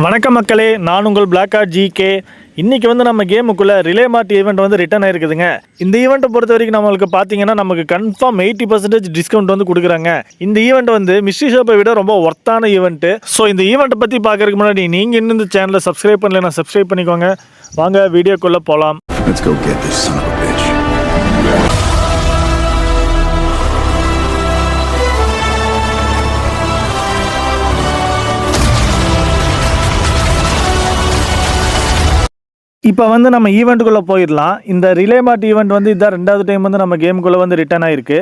வணக்கம் மக்களே, நான் உங்கள் பிளாக் ஆர்ட் ஜிகே. இன்றைக்கி நம்ம கேமுக்குள்ளே ரிலே மார்ட் ஈவெண்ட் ரிட்டர்ன் ஆயிருக்குதுங்க. இந்த ஈவெண்ட்டை பொறுத்த வரைக்கும் நம்மளுக்கு பார்த்தீங்கன்னா நமக்கு கன்ஃபார்ம் 80% டிஸ்கவுண்ட் கொடுக்குறாங்க. இந்த ஈவெண்ட் மிஸ்ட்ரி ஷாப்பை விட ரொம்ப ஒர்த்தான ஈவெண்ட்டு. ஸோ இந்த ஈவெண்ட்டை பற்றி பார்க்கறதுக்கு முன்னாடி நீங்கள் இன்னும் இந்த சேனலை சப்ஸ்கிரைப் பண்ணலைன்னா சப்ஸ்கிரைப் பண்ணிக்கோங்க. வாங்க வீடியோக்குள்ளே போகலாம். இப்போ நம்ம ஈவெண்ட்டுக்குள்ளே போயிடலாம். இந்த ரிலே மார்ட் ஈவெண்ட் இதான் ரெண்டாவது டைம் நம்ம கேமுக்குள்ளே ரிட்டர்ன் ஆகிருக்கு.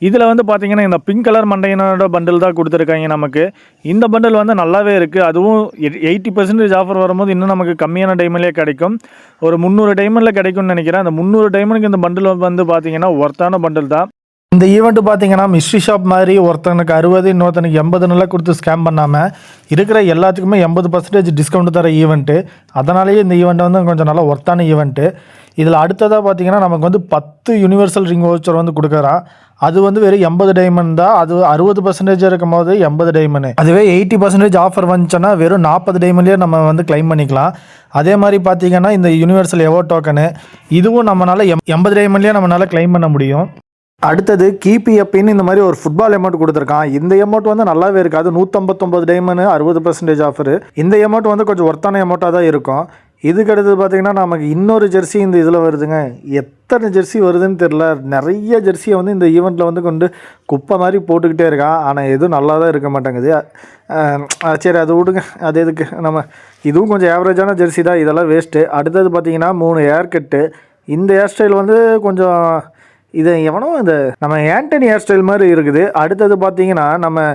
இதில் பார்த்தீங்கன்னா இந்த பிங்க் கலர் மண்டையனோட பண்டில் தான் கொடுத்துருக்காங்க நமக்கு. இந்த பண்டில் நல்லாவே இருக்குது. அதுவும் 80% ஆஃபர் வரும்போது இன்னும் நமக்கு கம்மியான டைம்லேயே கிடைக்கும். ஒரு 300 டைமண்டில் கிடைக்கும்னு நினைக்கிறேன். அந்த 300 டைமண்டுக்கு இந்த பண்டில் பார்த்தீங்கன்னா ஒர்த்தான பண்டில் தான். இந்த ஈவெண்ட்டு பார்த்தீங்கன்னா மிஸ்ட்ரி ஷாப் மாதிரி ஒருத்தனுக்கு 60 இன்னொருத்தனுக்கு 80 கொடுத்து ஸ்கேம் பண்ணாமல் இருக்கிற எல்லாத்துக்குமே 80% டிஸ்கவுண்ட் தர ஈவெண்ட்டு. அதனாலேயே இந்த ஈவெண்ட் கொஞ்சம் நல்லா ஒர்த்தான ஈவெண்ட்டு. இதில் அடுத்ததாக பார்த்தீங்கன்னா நமக்கு 10 யூனிவர்சல் ரிங் வவுச்சர் கொடுக்குறான். அது வெறும் 80 டைமண்ட் தான். அது 60% இருக்கும் போது 80 டைமண்ட். அதுவே 80% ஆஃபர் வந்துச்சுன்னா வெறும் 40 டைமண்ட்லேயே நம்ம கிளைம் பண்ணிக்கலாம். அதே மாதிரி பார்த்தீங்கன்னா இந்த யூனிவர்சல் எவோ டோக்கனு இதுவும் நம்மளால் 80 டைமண்ட்லேயே நம்மளால் கிளைம் பண்ண முடியும். அடுத்தது கீபி அப்பின்னு இந்த மாதிரி ஒரு ஃபுட்பால் அமௌண்ட் கொடுத்துருக்கான். இந்த அமௌண்ட் நல்லாவே இருக்காது. 159 டைமண்ட் 60% ஆஃபர். இந்த அமௌண்ட் கொஞ்சம் ஒர்த்தான அமௌண்ட்டாக தான் இருக்கும். இதுக்கு அடுத்தது பார்த்தீங்கன்னா நமக்கு இன்னொரு ஜெர்சி இந்த இதில் வருதுங்க. எத்தனை ஜெர்சி வருதுன்னு தெரில. நிறைய ஜெர்சியை இந்த ஈவெண்ட்டில் கொண்டு குப்பை மாதிரி போட்டுக்கிட்டே இருக்கான். ஆனால் எதுவும் நல்லா தான் இருக்க மாட்டேங்குது. சரி அது விடுங்க, அது எதுக்கு. நம்ம இதுவும் கொஞ்சம் ஆவரேஜான ஜெர்சி தான். இதெல்லாம் வேஸ்ட்டு. அடுத்தது பார்த்தீங்கன்னா 3 ஹேர் கட்டு. இந்த ஹேர் ஸ்டைல் கொஞ்சம் இது எவனோ இந்த நம்ம ஆண்டனி ஹேர் ஸ்டைல் மாதிரி இருக்குது. அடுத்தது பார்த்தீங்கன்னா நம்ம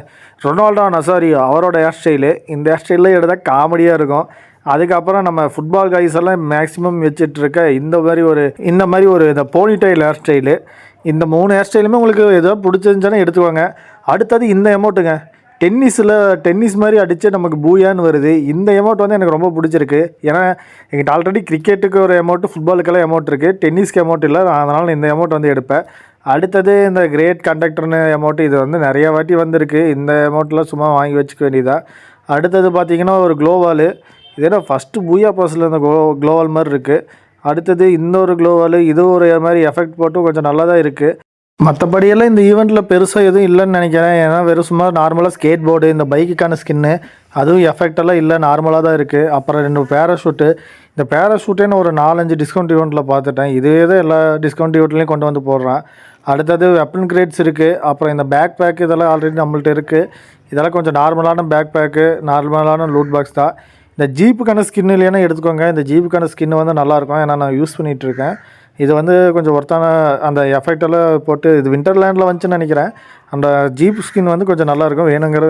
ரொனால்டோ நசாரியோ அவரோட ஹேர் ஸ்டைலு. இந்த ஹேர் ஸ்டைலில் எடுத்தால் காமெடியாக இருக்கும். அதுக்கப்புறம் நம்ம ஃபுட்பால் கைஸ் எல்லாம் மேக்ஸிமம் வச்சிட்ருக்க இந்த மாதிரி ஒரு இந்த போனிடைல் ஹேர் ஸ்டைலு. இந்த 3 ஹேர் ஸ்டைலுமே உங்களுக்கு ஏதோ பிடிச்சிருந்துச்சுன்னா எடுத்துக்கோங்க. அடுத்தது இந்த அமௌண்ட்டுங்க. டென்னிஸ் மாதிரி அடித்து நமக்கு பூயான்னு வருது. இந்த அமௌண்ட் எனக்கு ரொம்ப பிடிச்சிருக்கு. ஏன்னா எங்கிட்ட ஆல்ரெடி கிரிக்கெட்டுக்கு ஒரு அமௌண்ட்டு, ஃபுட்பாலுக்கெல்லாம் அமௌண்ட் இருக்குது. டென்னிஸ்க்கு அமௌண்ட் இல்லை. அதனால் இந்த அமௌண்ட் எடுப்பேன். அடுத்தது இந்த கிரேட் கண்டக்டர்னு அமௌண்ட்டு. இது நிறையா வாட்டி வந்திருக்கு. இந்த அமௌண்ட்லாம் சும்மா வாங்கி வச்சுக்க வேண்டியதான். அடுத்தது பார்த்திங்கன்னா ஒரு க்ளோவாலு. இதே ஃபஸ்ட்டு பூயா பாஸில் இந்த க்ளோவால் மாதிரி இருக்குது. அடுத்தது இன்னொரு க்ளோவாலு. இது ஒரு மாதிரி எஃபெக்ட் போட்டு கொஞ்சம் நல்லா தான் இருக்குது. மற்றபடியெல்லாம் இந்த ஈவெண்ட்டில் பெருசாக எதுவும் இல்லைன்னு நினைக்கிறேன். ஏன்னா வெறும் சும்மா நார்மலாக ஸ்கேட் போர்டு, இந்த பைக்குக்கான ஸ்கின்னு, அதுவும் எஃபெக்டெல்லாம் இல்லை, நார்மலாக தான் இருக்குது. அப்புறம் 2 பேராஷூட்டு. இந்த பேராஷூட்டே நான் ஒரு 4-5 டிஸ்கவுண்ட் ஈவெண்ட்டில் பார்த்துட்டேன். இதுவே தான் எல்லா டிஸ்கவுண்ட் ஈவெண்ட்லேயும் கொண்டு போடுறேன். அடுத்தது வெப்பன் கிரேட்ஸ் இருக்குது. அப்புறம் இந்த பேக் பேக் இதெல்லாம் ஆல்ரெடி நம்மள்ட்ட இருக்குது. இதெல்லாம் கொஞ்சம் நார்மலான பேக் பேக்கு, நார்மலான லூட் பாக்ஸ் தான். இந்த ஜீப்புக்கான ஸ்கின் இல்லைன்னா எடுத்துக்கோங்க. இந்த ஜீப்புக்கான ஸ்கின்னு நல்லாயிருக்கும். ஏன்னா நான் யூஸ் பண்ணிகிட்ருக்கேன். இது கொஞ்சம் ஒர்த்தான அந்த எஃபெக்டெல்லாம் போட்டு இது விண்டர்லேண்டில் வந்துச்சுன்னு நினைக்கிறேன். அந்த ஜீப் ஸ்கின் கொஞ்சம் நல்லாயிருக்கும். வேணுங்கிற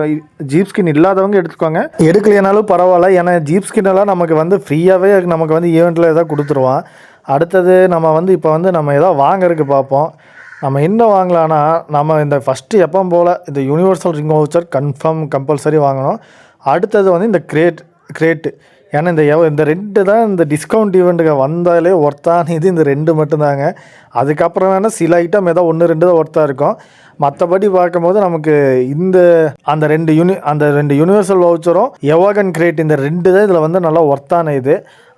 ஜீப் ஸ்கின் இல்லாதவங்க எடுத்துக்கோங்க. எடுக்கலைனாலும் பரவாயில்ல. ஏன்னா ஜீப் ஸ்கின்னெல்லாம் நமக்கு ஃப்ரீயாகவே நமக்கு ஈவெண்ட்டில் எதாவது கொடுத்துருவான். அடுத்தது நம்ம இப்போ நம்ம எதாவது வாங்கறதுக்கு பார்ப்போம். நம்ம என்ன வாங்கலான்னா நம்ம இந்த ஃபஸ்ட்டு எப்போ போல் இந்த யூனிவர்சல் ரிங் வவுச்சர் கம்பல்சரி வாங்கணும். அடுத்தது இந்த கிரேட்டு. ஏன்னா இந்த 2 தான் இந்த டிஸ்கவுண்ட் ஈவெண்ட்டுக்கு வந்தாலே ஒர்த்தான இது இந்த 2 மட்டும்தாங்க. அதுக்கப்புறம் வேணால் சில ஐட்டம் ஏதோ 1-2 தான் ஒர்த்தாக இருக்கும். மற்றபடி பார்க்கும்போது நமக்கு அந்த 2 யூனிவர்சல் வவுச்சரும் எவாகன் கிரேட் இந்த 2 தான் இதில் நல்லா ஒர்த்தான இது.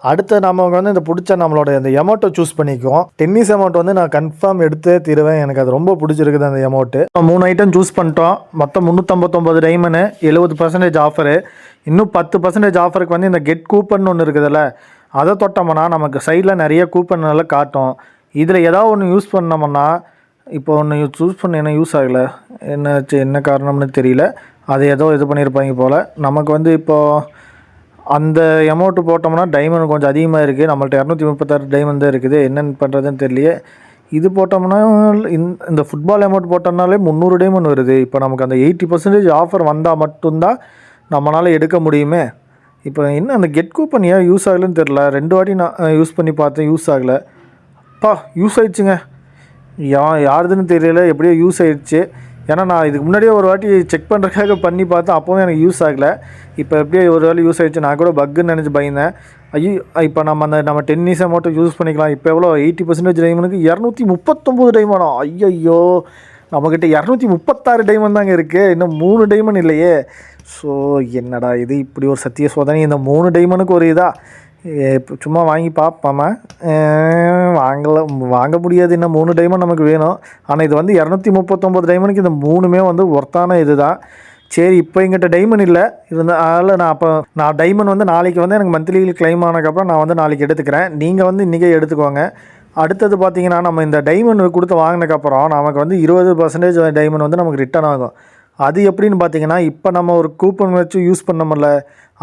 அடுத்து நமக்கு இந்த பிடிச்ச நம்மளோட இந்த எமௌண்ட்டை சூஸ் பண்ணிக்குவோம். டென்னிஸ் அமௌண்ட் நான் கன்ஃபார்ம் எடுத்தே தீருவேன். எனக்கு அது ரொம்ப பிடிச்சிருக்குது அந்த அமௌண்ட்டு. 3 ஐட்டம் சூஸ் பண்ணிட்டோம். மொத்தம் 359 டைமண்டு, 70% ஆஃபரு. இன்னும் 10% ஆஃபருக்கு இந்த கெட் கூப்பன் ஒன்று இருக்குதுல்ல, அதை தொட்டோம்னா நமக்கு சைடில் நிறைய கூப்பன் நல்லா காட்டும். இதில் ஏதாவது ஒன்று யூஸ் பண்ணோம்னா, இப்போ ஒன்று சூஸ் பண்ண என்ன யூஸ் ஆகலை, என்ன காரணம்னு தெரியல. அது ஏதோ இது பண்ணியிருப்பாங்க போல். நமக்கு இப்போது அந்த அமௌண்ட்டு போட்டோம்னா டைமண்ட் கொஞ்சம் அதிகமாக இருக்குது. நம்மள்ட்ட 236 டைமண்ட் தான் இருக்குது. என்னென்னு பண்ணுறதுன்னு தெரியலையே. இது போட்டோம்னா இந்த ஃபுட்பால் அமௌண்ட் போட்டோம்னாலே 300 டைமண்ட் வருது. இப்போ நமக்கு அந்த 80% ஆஃபர் வந்தால் மட்டும்தான் நம்மளால் எடுக்க முடியுமே. இப்போ என்ன அந்த கெட் கூப்பன் ஏன் யூஸ் ஆகலைன்னு தெரில. 2 வாட்டி நான் யூஸ் பண்ணி பார்த்தேன், யூஸ் ஆகலை. யூஸ் ஆகிடுச்சுங்க. யாருதுன்னு தெரியல, எப்படியோ யூஸ் ஆகிடுச்சு. ஏன்னா நான் இதுக்கு முன்னாடியே ஒரு வாட்டி செக் பண்ணுறதுக்காக பண்ணி பார்த்தேன். அப்போவும் எனக்கு யூஸ் ஆகலை. இப்போ எப்படியோ ஒரு வேலை யூஸ் ஆகிடுச்சு. நான் கூட பக்குன்னு நினச்சி பயந்தேன். ஐயோ, இப்போ நம்ம டென்னிஸை மட்டும் யூஸ் பண்ணிக்கலாம். இப்போ எவ்வளோ 80% டைமண்டுக்கு 239 டைமண்டா? ஐயோ, நம்மக்கிட்ட 236 டைமண்ட் தாங்க இருக்குது. இன்னும் 3 டைமண்ட் இல்லையே. ஸோ என்னடா இது இப்படி ஒரு சத்திய சோதனை, இந்த 3 டைமண்டுக்கு ஒரு இதா இப்போ சும்மா வாங்கி பார்ப்பாம வாங்க முடியாது. இன்னும் 3 டைமண்ட் நமக்கு வேணும். ஆனால் இது வந்து 239 டைமண்டுக்கு இந்த 3மே வந்து ஒர்த்தான இது தான். சரி, இப்போ எங்கிட்ட டைமண்ட் இல்லை இருந்தாலும் நான் டைமண்ட் வந்து நாளைக்கு வந்து எனக்கு மந்த்லி கிளைம் ஆனதுக்கப்புறம் நான் வந்து நாளைக்கு எடுத்துக்கிறேன். நீங்கள் வந்து இன்றைக்கே எடுத்துக்கோங்க. அடுத்தது பார்த்தீங்கன்னா, நம்ம இந்த டைமண்ட் கொடுத்து வாங்கினதுக்கப்புறம் நமக்கு வந்து 20% டைமண்ட் வந்து நமக்கு ரிட்டர்ன் ஆகும். அது எப்படின்னு பார்த்தீங்கன்னா, இப்போ நம்ம ஒரு கூப்பன் வச்சு யூஸ் பண்ணோம்ல,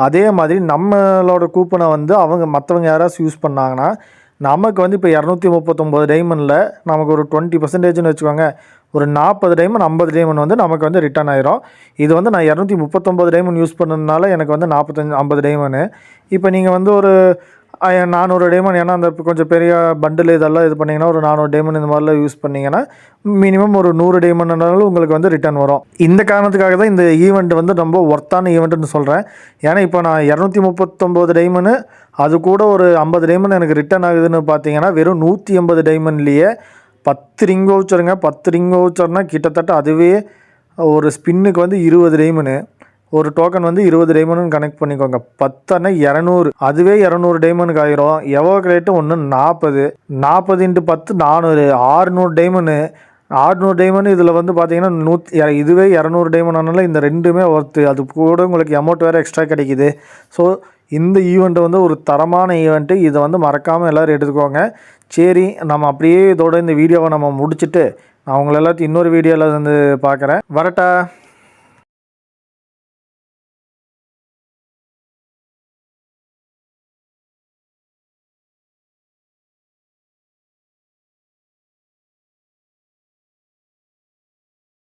அதே மாதிரி நம்மளோட கூப்பனை வந்து மற்றவங்க யாராச்சும் யூஸ் பண்ணாங்கன்னா, நமக்கு வந்து இப்போ 239 டைமண்டில் நமக்கு ஒரு 20%ன்னு வச்சுக்கோங்க, ஒரு 40 டைமண்ட் 50 டைமண்ட் வந்து நமக்கு வந்து ரிட்டர்ன் ஆயிரும். இது வந்து நான் 239 டைமண்ட் யூஸ் பண்ணதுனால எனக்கு வந்து 50 டைமண்டு. இப்போ நீங்கள் வந்து ஒரு 400 டைமண்ட், ஏன்னா அந்த கொஞ்சம் பெரிய பண்டில் இதெல்லாம் இது பண்ணிங்கன்னா ஒரு 400 டைமண்ட் இந்த மாதிரிலாம் யூஸ் பண்ணிங்கன்னா மினிமம் ஒரு 100 டைமண்ட்னாலும் உங்களுக்கு வந்து ரிட்டர்ன் வரும். இந்த காரணத்துக்காக தான் இந்த ஈவெண்ட் வந்து ரொம்ப ஒர்த்தான ஈவெண்ட்டுன்னு சொல்கிறேன். ஏன்னா இப்போ நான் 239 டைமண்டு அது கூட ஒரு 50 டைமண்ட் எனக்கு ரிட்டர்ன் ஆகுதுன்னு பார்த்தீங்கன்னா, வெறும் 180 டைமண்ட்லேயே 10 ரிங் வவுச்சருங்க. 10 ரிங் வவுச்சர்னால் கிட்டத்தட்ட அதுவே ஒரு ஸ்பின்னுக்கு வந்து 20 டைமண்டு, ஒரு டோக்கன் வந்து 20 டைமண்டுன்னு கனெக்ட் பண்ணிக்கோங்க. 10 200, அதுவே 200 டைமண்டுக்கு ஆயிரும். எவ்வளோ ரேட்டு ஒன்று 40 × 10 400, 600 டைமண்டு. 600 டைமண்ட் இதில் வந்து பார்த்தீங்கன்னா இதுவே 200 டைமண்ட் ஆனால இந்த ரெண்டுமே ஒர்த்து. அது கூட உங்களுக்கு அமௌண்ட் வேறு எக்ஸ்ட்ரா கிடைக்கிது. ஸோ இந்த ஈவெண்ட்டு வந்து ஒரு தரமான ஈவெண்ட்டு. இதை வந்து மறக்காமல் எல்லோரும் எடுத்துக்கோங்க. சரி, நம்ம அப்படியே இதோட இந்த வீடியோவை நம்ம முடிச்சுட்டு நான் உங்களை எல்லாத்தையும் இன்னொரு வீடியோவில் வந்து பார்க்குறேன். வரட்டா?